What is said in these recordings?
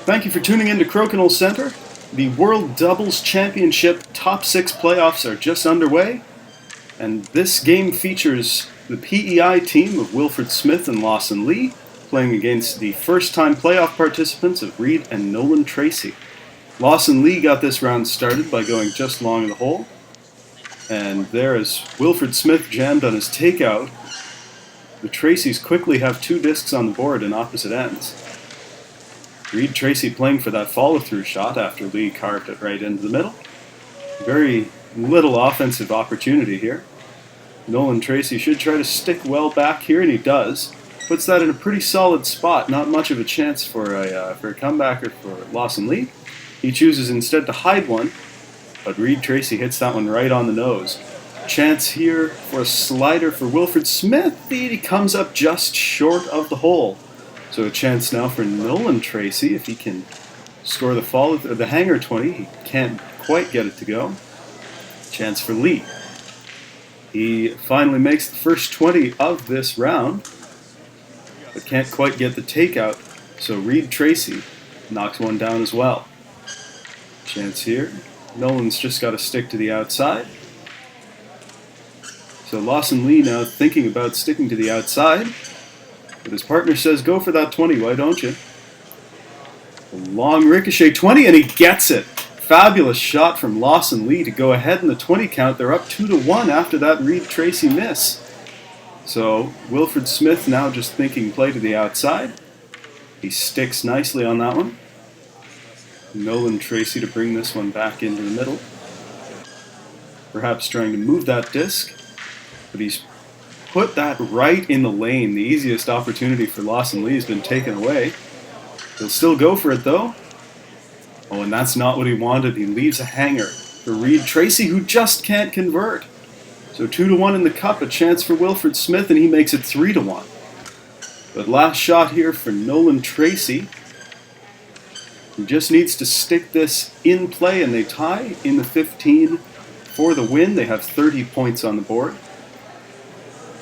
Thank you for tuning in to Crokinole Center. The World Doubles Championship Top 6 playoffs are just underway, and this game features the PEI team of Wilfred Smith and Lawson Lee playing against the first-time playoff participants of Reid and Nolan Tracey. Lawson Lee got this round started by going just long of the hole, and there as Wilfred Smith jammed on his takeout, the Traceys quickly have two discs on the board in opposite ends. Reid Tracey playing for that follow-through shot after Lee carved it right into the middle. Very little offensive opportunity here. Nolan Tracey should try to stick well back here, and he does. Puts that in a pretty solid spot. Not much of a chance for a comebacker for Lawson Lee. He chooses instead to hide one, but Reid Tracey hits that one right on the nose. Chance here for a slider for Wilfred Smith. He comes up just short of the hole. So a chance now for Nolan Tracey if he can score the hanger 20. He can't quite get it to go. Chance for Lee. He finally makes the first 20 of this round, but can't quite get the takeout. So Reid Tracey knocks one down as well. Chance here. Nolan's just got to stick to the outside. So Lawson Lee now thinking about sticking to the outside. But his partner says, go for that 20, why don't you? A long ricochet 20, and he gets it. Fabulous shot from Lawson Lee to go ahead in the 20 count. They're up 2-1 after that Reid Tracey miss. So Wilfred Smith now just thinking play to the outside. He sticks nicely on that one. Nolan Tracey to bring this one back into the middle. Perhaps trying to move that disc, but he's put that right in the lane. The easiest opportunity for Lawson Lee has been taken away. He'll still go for it though. Oh, and that's not what he wanted. He leaves a hanger for Reid Tracey, who just can't convert. So 2-1 in the cup, a chance for Wilfred Smith, and he makes it 3-1. But last shot here for Nolan Tracey. He just needs to stick this in play, and they tie in the 15 for the win. They have 30 points on the board.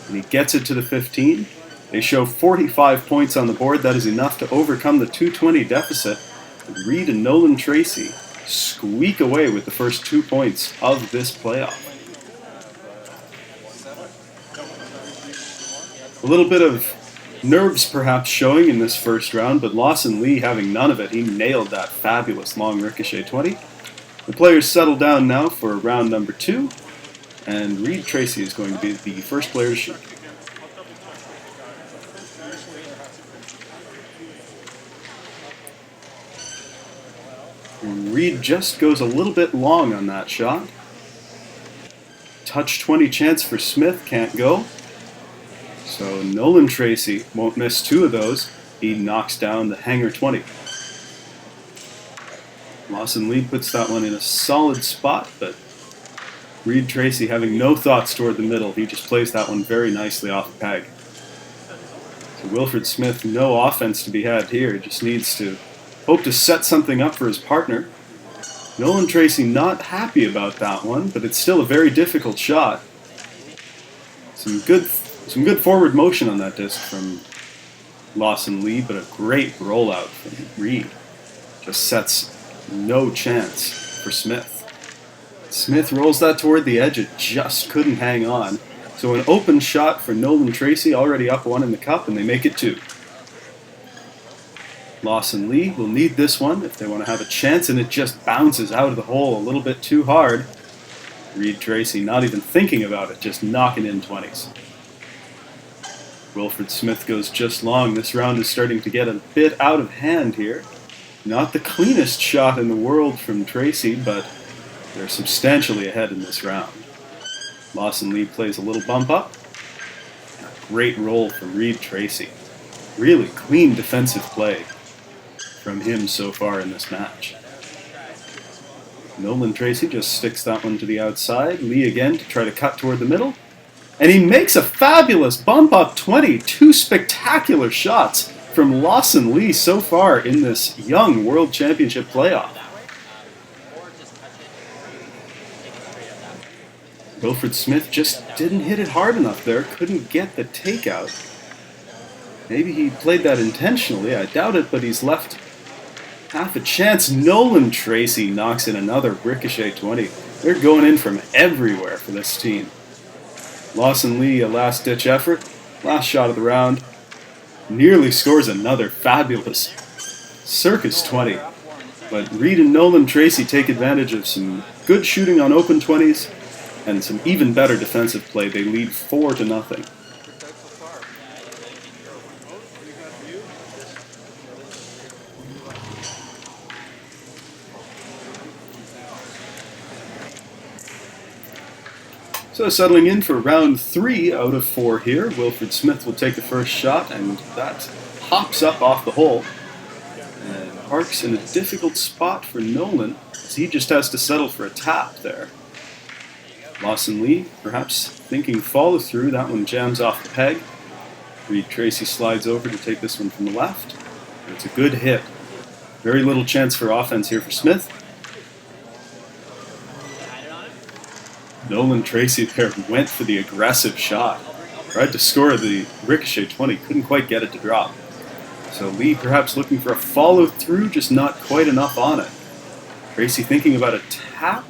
And he gets it to the 15. They show 45 points on the board. That is enough to overcome the 220 deficit. Reid and Nolan Tracey squeak away with the first 2 points of this playoff. A little bit of nerves perhaps showing in this first round, but Lawson Lee having none of it. He nailed that fabulous long ricochet 20. The players settle down now for round number 2. And Reid Tracey is going to be the first player to shoot. And Reid just goes a little bit long on that shot. Touch 20 chance for Smith, can't go. So Nolan Tracey won't miss 2 of those. He knocks down the hanger 20. Lawson Lee puts that one in a solid spot, but Reid Tracey having no thoughts toward the middle. He just plays that one very nicely off the peg. So Wilfred Smith, no offense to be had here. Just needs to hope to set something up for his partner. Nolan Tracey not happy about that one, but it's still a very difficult shot. Some good forward motion on that disc from Lawson Lee, but a great rollout from Reid. Just sets no chance for Smith. Smith rolls that toward the edge, it just couldn't hang on. So an open shot for Nolan Tracey, already up 1 in the cup, and they make it 2. Lawson Lee will need this one if they want to have a chance, and it just bounces out of the hole a little bit too hard. Reid Tracey not even thinking about it, just knocking in 20s. Wilfred Smith goes just long. This round is starting to get a bit out of hand here. Not the cleanest shot in the world from Tracey, but they're substantially ahead in this round. Lawson Lee plays a little bump up. And a great roll from Reid Tracey. Really clean defensive play from him so far in this match. Nolan Tracey just sticks that one to the outside. Lee again to try to cut toward the middle. And he makes a fabulous bump up 20. 2 spectacular shots from Lawson Lee so far in this young World Championship playoff. Wilfred Smith just didn't hit it hard enough there, couldn't get the takeout. Maybe he played that intentionally, I doubt it, but he's left half a chance. Nolan Tracey knocks in another ricochet 20. They're going in from everywhere for this team. Lawson Lee, a last-ditch effort, last shot of the round, nearly scores another fabulous circus 20. But Reid and Nolan Tracey take advantage of some good shooting on open 20s and some even better defensive play. They lead 4-0. So settling in for round 3 out of 4 here, Wilfred Smith will take the first shot, and that hops up off the hole and parks in a difficult spot for Nolan, as he just has to settle for a tap there. Lawson Lee, perhaps thinking follow through, that one jams off the peg. Reid Tracey slides over to take this one from the left. It's a good hit. Very little chance for offense here for Smith. Nolan Tracey there went for the aggressive shot. Tried to score the ricochet 20, couldn't quite get it to drop. So Lee perhaps looking for a follow through, just not quite enough on it. Tracey thinking about a tap,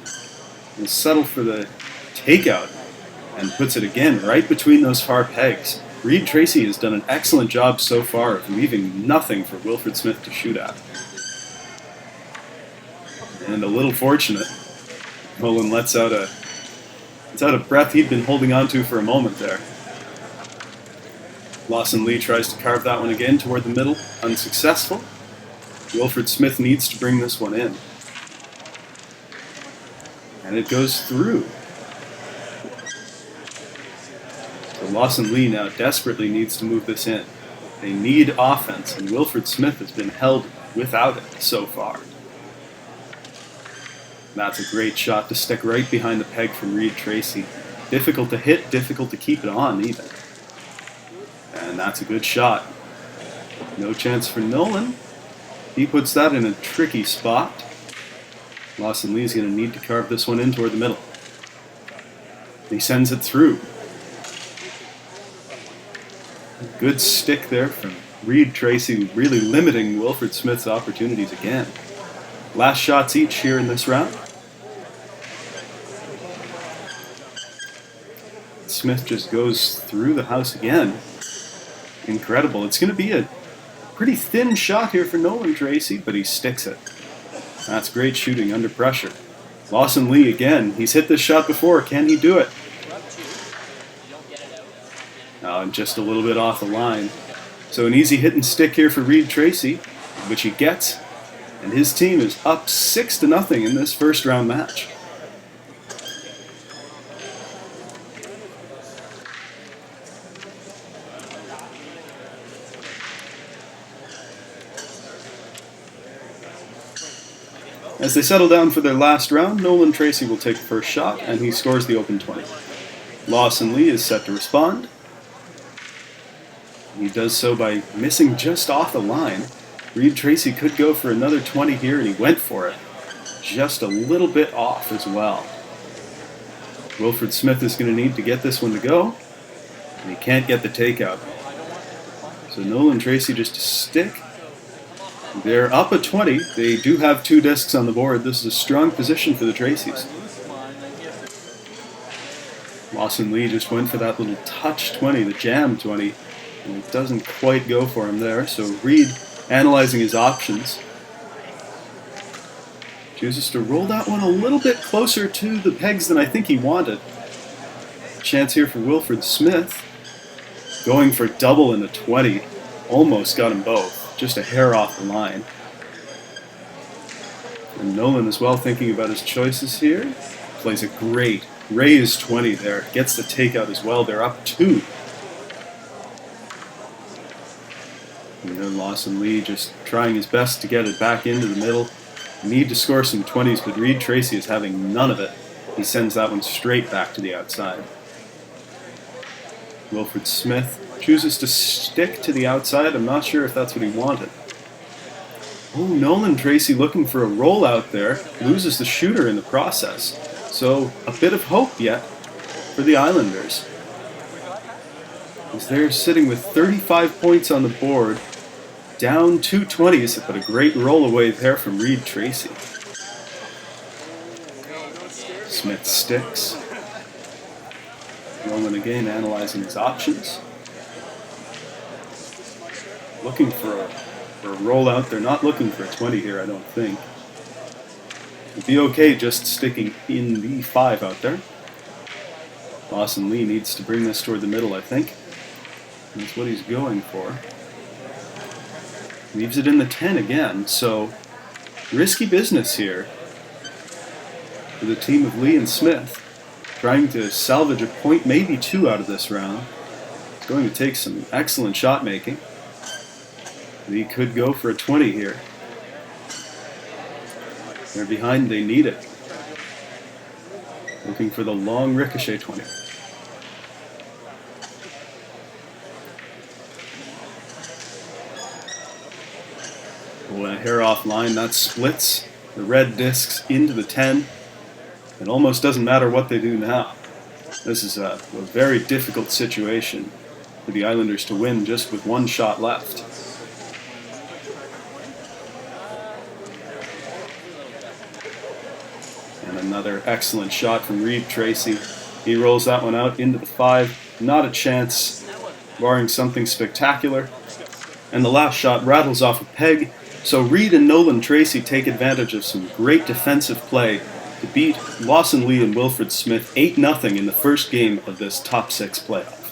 will settle for the takeout and puts it again right between those far pegs. Reid Tracey has done an excellent job so far of leaving nothing for Wilfred Smith to shoot at. And a little fortunate, Nolan lets out a breath he'd been holding on to for a moment there. Lawson Lee tries to carve that one again toward the middle, unsuccessful. Wilfred Smith needs to bring this one in. And it goes through. So Lawson Lee now desperately needs to move this in. They need offense, and Wilfred Smith has been held without it so far. That's a great shot to stick right behind the peg from Reid Tracey. Difficult to hit, difficult to keep it on even. And that's a good shot. No chance for Nolan. He puts that in a tricky spot. Lawson Lee's going to need to carve this one in toward the middle. He sends it through. Good stick there from Reid Tracey, really limiting Wilfred Smith's opportunities again. Last shots each here in this round. Smith just goes through the house again. Incredible. It's going to be a pretty thin shot here for Nolan Tracey, but he sticks it. That's great shooting under pressure. Lawson Lee again. He's hit this shot before. Can he do it? Just a little bit off the line. So an easy hit and stick here for Reid Tracey, which he gets. And his team is up 6-0 in this first round match. As they settle down for their last round, Nolan Tracey will take the first shot, and he scores the open 20. Lawson Lee is set to respond. He does so by missing just off the line. Reid Tracey could go for another 20 here, and he went for it. Just a little bit off as well. Wilfred Smith is going to need to get this one to go, and he can't get the takeout. So Nolan Tracey just a stick. They're up at 20. They do have 2 discs on the board. This is a strong position for the Traceys. Lawson Lee just went for that little touch 20, the jam 20, and it doesn't quite go for him there. So Reid, analyzing his options, chooses to roll that one a little bit closer to the pegs than I think he wanted. Chance here for Wilfred Smith, going for double in the 20. Almost got them both. Just a hair off the line. And Nolan as well thinking about his choices here. Plays a great raised 20 there. Gets the takeout as well. They're up 2. And then Lawson Lee just trying his best to get it back into the middle. Need to score some 20s, but Reid Tracey is having none of it. He sends that one straight back to the outside. Wilfred Smith chooses to stick to the outside. I'm not sure if that's what he wanted. Oh, Nolan Tracey looking for a rollout there. Loses the shooter in the process. So a bit of hope yet for the Islanders. as they're sitting with 35 points on the board, down 220s, but a great roll away there from Reid Tracey. Smith sticks. Nolan again analyzing his options. Looking for a rollout. They're not looking for a 20 here, I don't think. It'd be okay just sticking in the 5 out there. Lawson Lee needs to bring this toward the middle, I think. That's what he's going for. Leaves it in the 10 again, so risky business here for the team of Lee and Smith. Trying to salvage a point, maybe 2 out of this round. It's going to take some excellent shot making. Lee could go for a 20 here. They're behind, they need it. Looking for the long ricochet 20. Oh, a hair off line, that splits the red discs into the 10. It almost doesn't matter what they do now. This is a very difficult situation for the Islanders to win just with 1 shot left. And another excellent shot from Reid Tracey. He rolls that one out into the 5. Not a chance, barring something spectacular. And the last shot rattles off a peg. So Reid and Nolan Tracey take advantage of some great defensive play to beat Lawson Lee and Wilfred Smith 8-0 in the first game of this top 6 playoff.